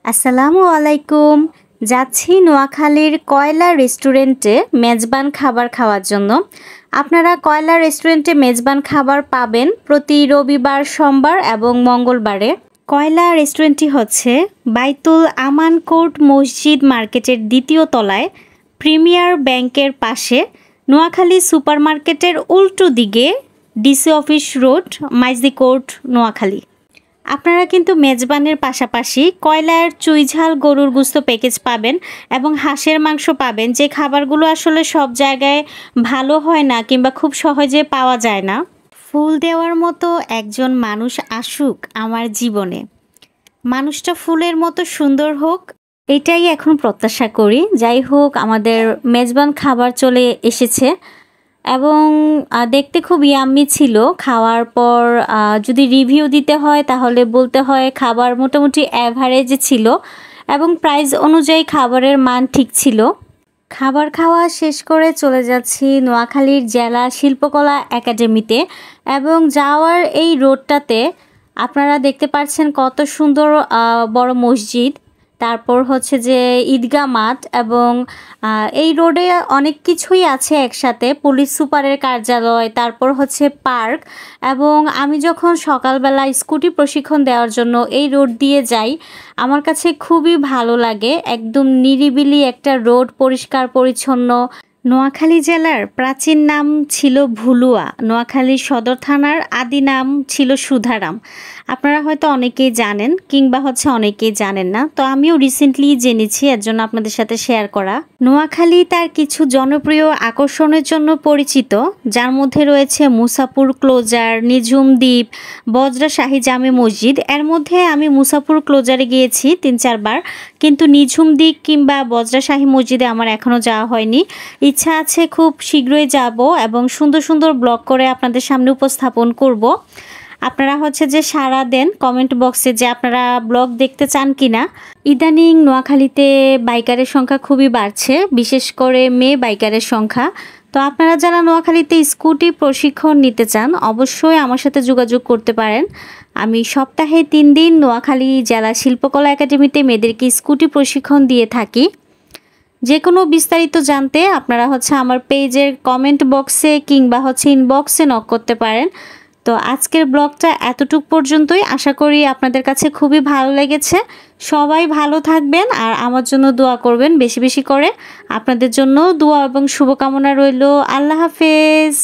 আসসালামু আলাইকুম। যাচ্ছি নোয়াখালীর কয়লা রেস্টুরেন্টে মেজবান খাবার খাওয়ার জন্য। আপনারা কয়লা রেস্টুরেন্টে মেজবান খাবার পাবেন প্রতি রবিবার, সোমবার এবং মঙ্গলবারে। কয়লা রেস্টুরেন্টটি হচ্ছে বাইতুল আমান কোর্ট মসজিদ মার্কেটের দ্বিতীয় তলায়, প্রিমিয়ার ব্যাংকের পাশে, নোয়াখালী সুপার মার্কেটের উল্টো দিকে, DC office road, Maijdee court, Noakhali. আপনারা কিন্তু মেজবানের পাশাপাশি কয়লার চুইঝাল গরুর গোস্ত প্যাকেজ পাবেন এবং হাঁসের মাংস পাবেন, যে খাবারগুলো আসলে সব জায়গায় ভালো হয় না কিংবা খুব সহজে পাওয়া যায় না। ফুল দেওয়ার মতো একজন মানুষ আসুক আমার জীবনে, মানুষটা ফুলের মতো সুন্দর হোক, এটাই এখন প্রত্যাশা করি। যাই হোক, আমাদের মেজবান খাবার চলে এসেছে এবং দেখতে খুব ইয়াম্মি ছিল। খাওয়ার পর যদি রিভিউ দিতে হয় তাহলে বলতে হয় খাবার মোটামুটি অ্যাভারেজ ছিল এবং প্রাইস অনুযায়ী খাবারের মান ঠিক ছিল। খাবার খাওয়া শেষ করে চলে যাচ্ছি নোয়াখালীর জেলা শিল্পকলা একাডেমিতে এবং যাওয়ার এই রোডটাতে আপনারা দেখতে পাচ্ছেন কত সুন্দর বড় মসজিদ, তারপর হচ্ছে যে ঈদগাহ মাঠ এবং এই রোডে অনেক কিছুই আছে একসাথে, পুলিশ সুপারের কার্যালয়, তারপর হচ্ছে পার্ক। এবং আমি যখন সকালবেলা স্কুটি প্রশিক্ষণ দেওয়ার জন্য এই রোড দিয়ে যাই, আমার কাছে খুবই ভালো লাগে। একদম নিরিবিলি একটা রোড, পরিষ্কার পরিচ্ছন্ন। নোয়াখালী জেলার প্রাচীন নাম ছিল ভুলুয়া, নোয়াখালী সদর থানার আদি নাম ছিল সুধারাম। আপনারা হয়তো অনেকেই জানেন কিংবা অনেকেই জানেন না, তো আমিও রিসেন্টলি জেনেছি, এর জন্য আপনাদের সাথে শেয়ার করা। নোয়াখালী তার কিছু জনপ্রিয় আকর্ষণের জন্য পরিচিত, যার মধ্যে রয়েছে মুসাপুর ক্লোজার, নিঝুম দ্বীপ, বজরা শাহী জামে মসজিদ। এর মধ্যে আমি মুসাপুর ক্লোজারে গিয়েছি 3-4 বার, কিন্তু নিঝুম দ্বীপ কিংবা বজরা শাহী মসজিদে আমার এখনও যাওয়া হয়নি। ইচ্ছা আছে খুব শীঘ্রই যাব এবং সুন্দর সুন্দর ব্লগ করে আপনাদের সামনে উপস্থাপন করব। আপনারা যে সাড়া দেন কমেন্ট বক্সে যে আপনারা ব্লগ দেখতে চান কিনা। ইদানিং নোয়াখালীতে বাইকারের সংখ্যা খুবই বাড়ছে, বিশেষ করে মেয়ে বাইকারের সংখ্যা। তো আপনারা যারা নোয়াখালীতে স্কুটি প্রশিক্ষণ নিতে চান অবশ্যই আমার সাথে যোগাযোগ করতে পারেন। আমি সপ্তাহে 3 দিন নোয়াখালী জেলা শিল্পকলা একাডেমিতে মেয়েদেরকে স্কুটি প্রশিক্ষণ দিয়ে থাকি। যে কোনো বিস্তারিত জানতে আপনারা আমার পেজের কমেন্ট বক্সে কিংবা ইনবক্সে নক করতে পারেন। তো আজকের ব্লগটা এতটুক পর্যন্তই। আশা করি আপনাদের কাছে খুবই ভালো লেগেছে। সবাই ভালো থাকবেন আর আমার জন্য দোয়া করবেন বেশি বেশি করে। আপনাদের জন্য দোয়া এবং শুভকামনা রইল। আল্লাহ হাফেজ।